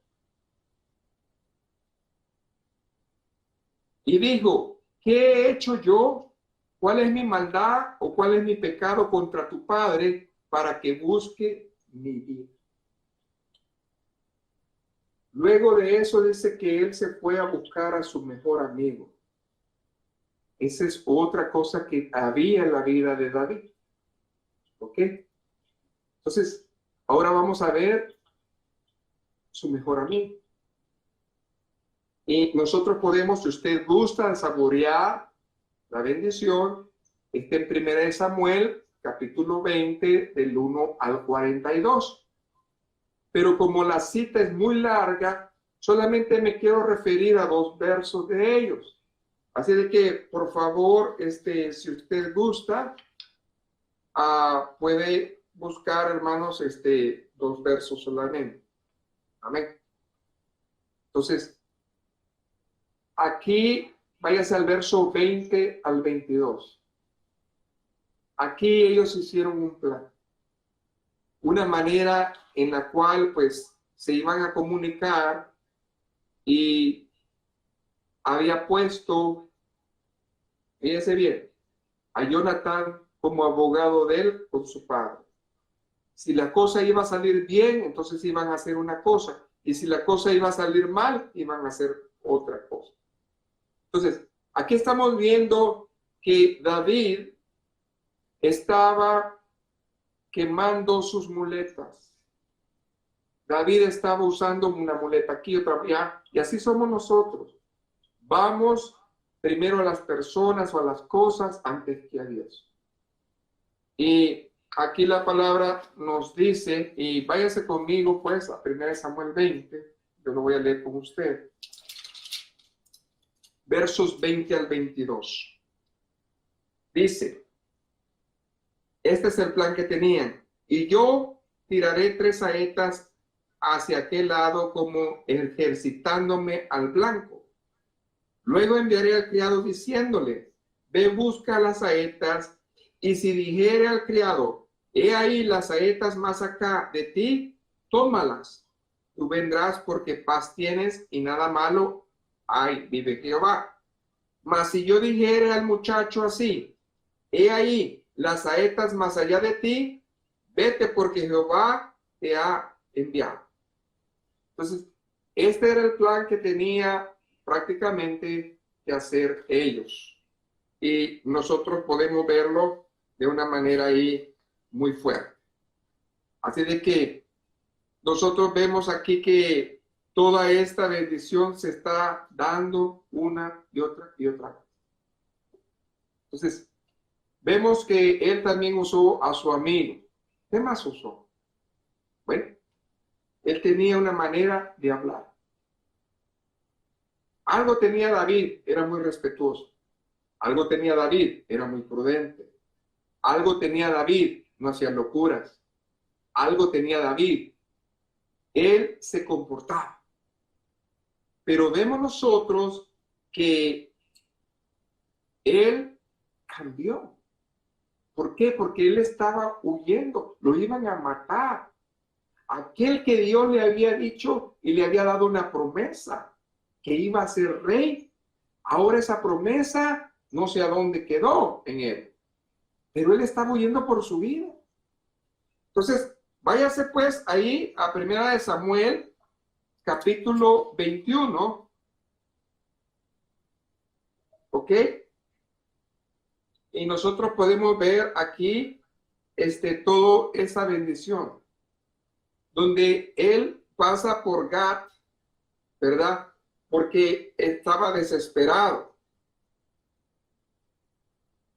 Y dijo, ¿qué he hecho yo? ¿Cuál es mi maldad o cuál es mi pecado contra tu padre para que busque mi vida? Luego de eso dice que él se fue a buscar a su mejor amigo. Esa es otra cosa que había en la vida de David. ¿Ok? Entonces, ahora vamos a ver su mejor amigo. Y nosotros podemos, si usted gusta, saborear la bendición, está en 1 Samuel, capítulo 20, del 1 al 42. Pero como la cita es muy larga, solamente me quiero referir a 2 versos de ellos. Así de que, por favor, si usted gusta, puede buscar, hermanos, 2 versos solamente. Amén. Entonces, aquí váyase al verso 20 al 22. Aquí ellos hicieron un plan. Una manera en la cual, pues, se iban a comunicar y había puesto, fíjense bien, a Jonatán como abogado de él con su padre. Si la cosa iba a salir bien, entonces iban a hacer una cosa. y si la cosa iba a salir mal, iban a hacer otra cosa. Entonces, aquí estamos viendo que David estaba quemando sus muletas. David estaba usando una muleta aquí, otra allá, y así somos nosotros. Vamos primero a las personas o a las cosas antes que a Dios. Y aquí la palabra nos dice, y váyase conmigo pues a 1 Samuel 20, yo lo voy a leer con usted, versos 20 al 22. Dice, este es el plan que tenían, y yo tiraré 3 saetas hacia aquel lado como ejercitándome al blanco. Luego enviaré al criado diciéndole, ve, busca las saetas, y si dijere al criado, he ahí las saetas más acá de ti, tómalas. Tú vendrás porque paz tienes y nada malo hay, vive Jehová. Mas si yo dijere al muchacho así, he ahí las saetas más allá de ti, vete porque Jehová te ha enviado. Entonces, este era el plan que tenía prácticamente que hacer ellos. Y nosotros podemos verlo de una manera ahí muy fuerte. Así de que nosotros vemos aquí que toda esta bendición se está dando una y otra y otra vez. Entonces, vemos que él también usó a su amigo. ¿Qué más usó? Bueno, él tenía una manera de hablar. Algo tenía David, era muy respetuoso. Algo tenía David, era muy prudente. Algo tenía David, no hacía locuras. Algo tenía David, él se comportaba. Pero vemos nosotros que él cambió. ¿Por qué? Porque él estaba huyendo, lo iban a matar. Aquel que Dios le había dicho y le había dado una promesa, que iba a ser rey, ahora esa promesa no sé a dónde quedó en él. Pero él estaba huyendo por su vida. Entonces, váyase pues ahí a 1 Samuel, capítulo 21. ¿Ok? Y nosotros podemos ver aquí toda esa bendición, donde él pasa por Gat, ¿verdad? Porque estaba desesperado.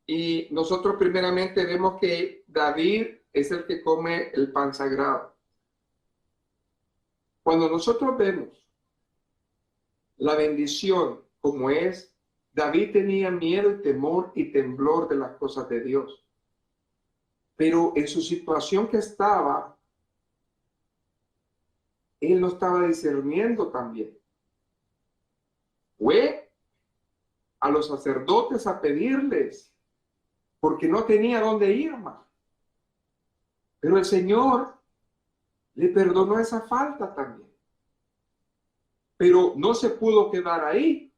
Y nosotros primeramente vemos que David es el que come el pan sagrado. Cuando nosotros vemos la bendición como es, David tenía miedo y temor y temblor de las cosas de Dios. Pero en su situación que estaba, él no estaba discerniendo también. Fue a los sacerdotes a pedirles, porque no tenía dónde ir más. Pero el Señor le perdonó esa falta también. Pero no se pudo quedar ahí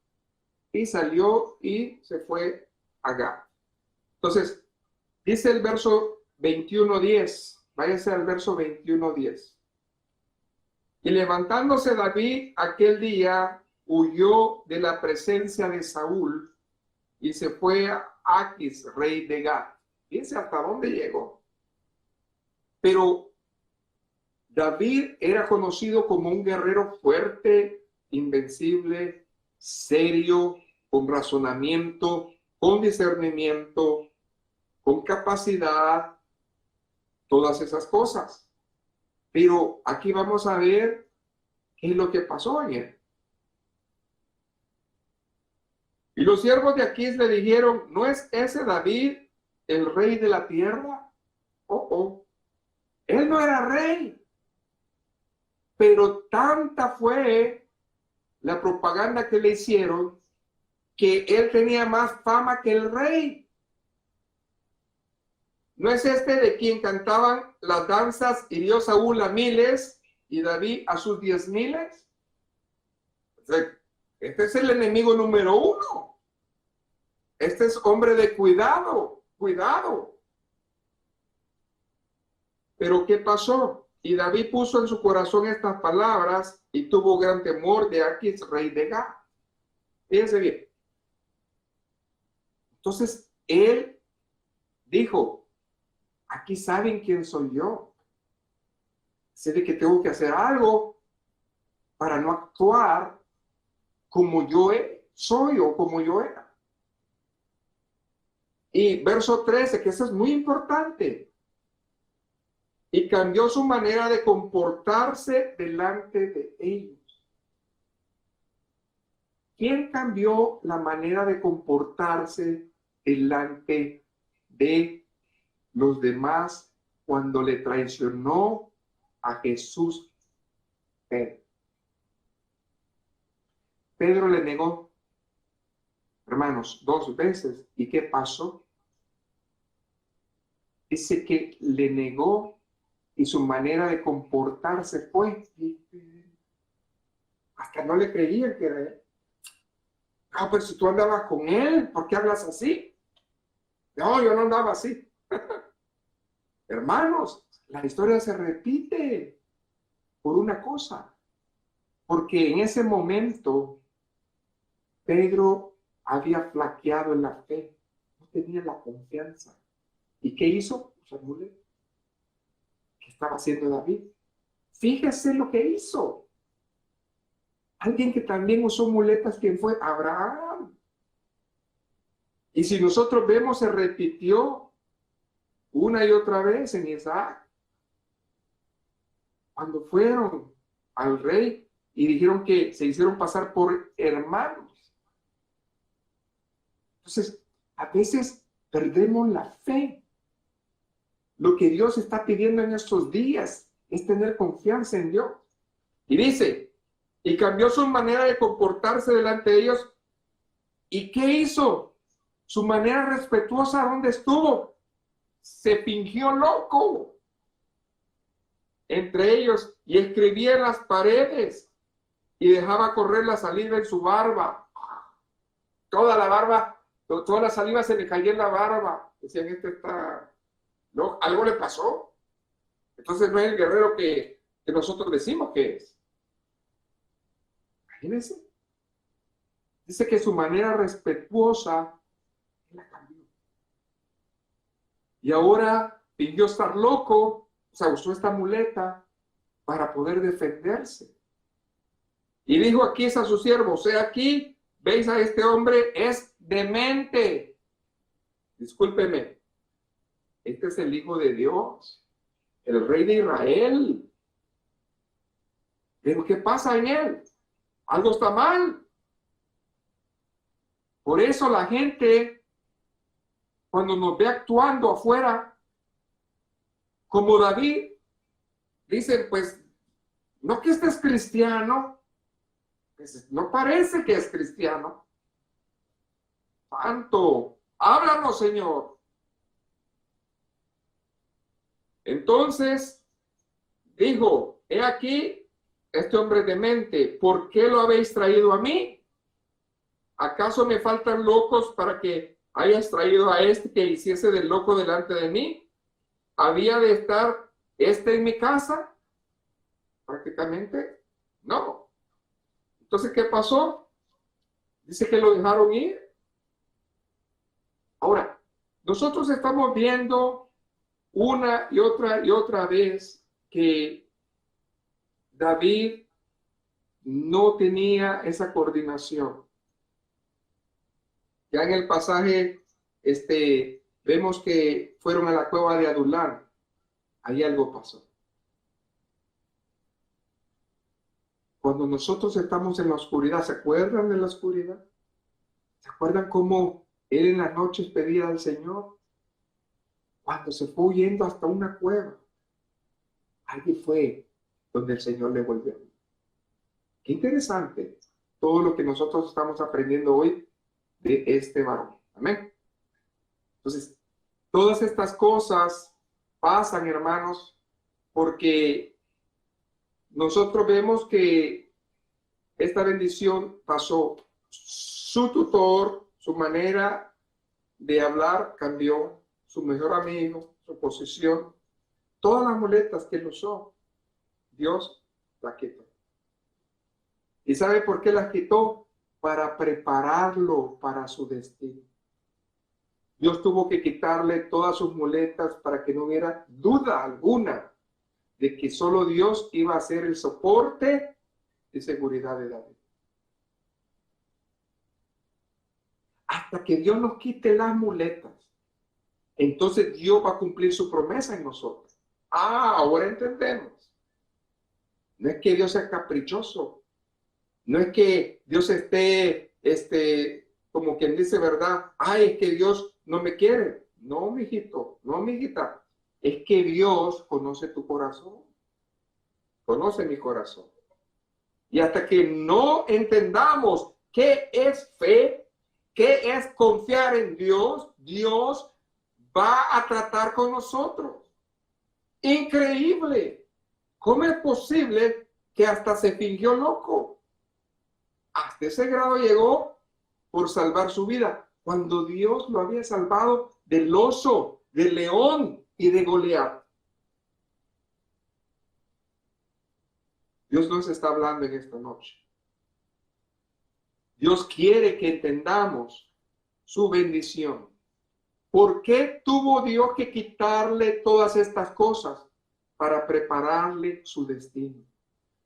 y salió y se fue a Gat. Entonces, dice el verso 21:10, váyase al verso 21:10. Y levantándose David aquel día, huyó de la presencia de Saúl y se fue a Aquis, rey de Gat. Fíjense hasta dónde llegó. Pero David era conocido como un guerrero fuerte, invencible, serio, con razonamiento, con discernimiento, con capacidad, todas esas cosas. Pero aquí vamos a ver qué es lo que pasó en él. Y los siervos de Aquis le dijeron, ¿no es ese David el rey de la tierra? Él no era rey. Pero tanta fue la propaganda que le hicieron que él tenía más fama que el rey. ¿No es este de quien cantaban las danzas y dio Saúl a miles y David a sus 10,000? Este es el enemigo número 1. Este es hombre de cuidado, cuidado. Pero ¿qué pasó? Y David puso en su corazón estas palabras y tuvo gran temor de Aquis, rey de Gat. Fíjense bien. Entonces, él dijo, aquí saben quién soy yo. Sé de que tengo que hacer algo para no actuar como yo soy o como yo era. Y verso 13, que eso es muy importante. Y cambió su manera de comportarse delante de ellos. ¿Quién cambió la manera de comportarse delante de los demás cuando le traicionó a Jesús? Pedro le negó, hermanos, 2 veces. ¿Y qué pasó? Dice que le negó y su manera de comportarse fue, hasta no le creían que era él. Ah, pero si tú andabas con él, ¿por qué hablas así? No, yo no andaba así. Hermanos, la historia se repite por una cosa, porque en ese momento Pedro había flaqueado en la fe, no tenía la confianza. ¿Y qué hizo? Samuel, ¿qué estaba haciendo David? Fíjese lo que hizo. Alguien que también usó muletas, ¿quién fue? Abraham. Y si nosotros vemos, se repitió una y otra vez en Isaac. Cuando fueron al rey y dijeron que se hicieron pasar por hermanos. Entonces, a veces perdemos la fe. Lo que Dios está pidiendo en estos días es tener confianza en Dios. Y dice, y cambió su manera de comportarse delante de ellos. ¿Y qué hizo? Su manera respetuosa, ¿dónde estuvo? Se fingió loco entre ellos y escribía en las paredes y dejaba correr la saliva en su barba. Toda la barba, toda la saliva se le caía en la barba. Decían, no, algo le pasó. Entonces no es el guerrero que nosotros decimos que es. Imagínense. Dice que su manera respetuosa la cambió. Y ahora fingió estar loco, o sea, usó esta muleta para poder defenderse. Y dijo aquí a su siervo, aquí, veis a este hombre, es demente. Discúlpeme, este es el Hijo de Dios, el Rey de Israel. Pero ¿qué pasa en él? Algo está mal. Por eso la gente, cuando nos ve actuando afuera, como David, dicen, pues, no que este es cristiano, pues, no parece que es cristiano. Santo, háblanos, Señor. Entonces, dijo, he aquí, este hombre demente, ¿por qué lo habéis traído a mí? ¿Acaso me faltan locos para que hayas traído a este que hiciese del loco delante de mí? ¿Había de estar en mi casa? Prácticamente, no. Entonces, ¿qué pasó? Dice que lo dejaron ir. Ahora, nosotros estamos viendo una y otra vez que David no tenía esa coordinación. Ya en el pasaje, vemos que fueron a la cueva de Adulán. Ahí algo pasó. Cuando nosotros estamos en la oscuridad, ¿se acuerdan de la oscuridad? ¿Se acuerdan cómo él en las noches pedía al Señor? Cuando se fue huyendo hasta una cueva, allí fue donde el Señor le volvió. Qué interesante todo lo que nosotros estamos aprendiendo hoy de este varón. Amén. Entonces, todas estas cosas pasan, hermanos, porque nosotros vemos que esta bendición pasó. Su tutor, su manera de hablar cambió, su mejor amigo, su posición, todas las muletas que él usó. Dios las quitó. ¿Y sabe por qué las quitó? Para prepararlo para su destino. Dios tuvo que quitarle todas sus muletas para que no hubiera duda alguna de que solo Dios iba a ser el soporte y seguridad de David. Hasta que Dios nos quite las muletas, entonces Dios va a cumplir su promesa en nosotros. Ahora entendemos. No es que Dios sea caprichoso. No es que Dios esté, como quien dice, ¿verdad? Es que Dios no me quiere. No, mijito, no, mijita. Es que Dios conoce tu corazón. Conoce mi corazón. Y hasta que no entendamos qué es fe, qué es confiar en Dios, Dios va a tratar con nosotros. Increíble. ¿Cómo es posible que hasta se fingió loco? Hasta ese grado llegó por salvar su vida, cuando Dios lo había salvado del oso, del león y de Goliat. Dios nos está hablando en esta noche. Dios quiere que entendamos su bendición. ¿Por qué tuvo Dios que quitarle todas estas cosas? Para prepararle su destino.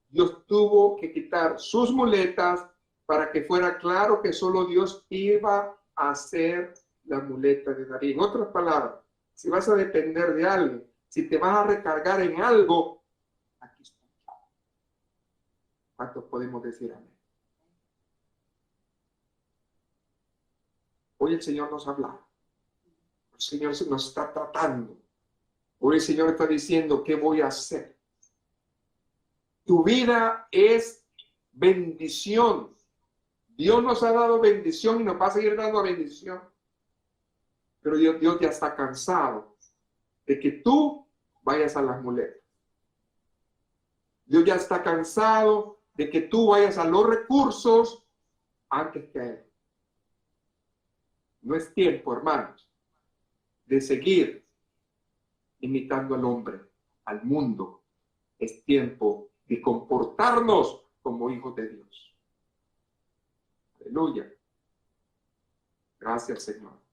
Dios tuvo que quitar sus muletas para que fuera claro que solo Dios iba a ser la muleta de David. En otras palabras, si vas a depender de alguien, si te vas a recargar en algo, aquí está. ¿Cuántos podemos decir amén? Hoy el Señor nos habla. El Señor nos está tratando. Hoy el Señor está diciendo, ¿qué voy a hacer? Tu vida es bendición. Dios nos ha dado bendición y nos va a seguir dando bendición. Pero Dios ya está cansado de que tú vayas a las muletas. Dios ya está cansado de que tú vayas a los recursos antes que a Él. No es tiempo, hermanos, de seguir imitando al hombre, al mundo. Es tiempo de comportarnos como hijos de Dios. Aleluya. Gracias, Señor.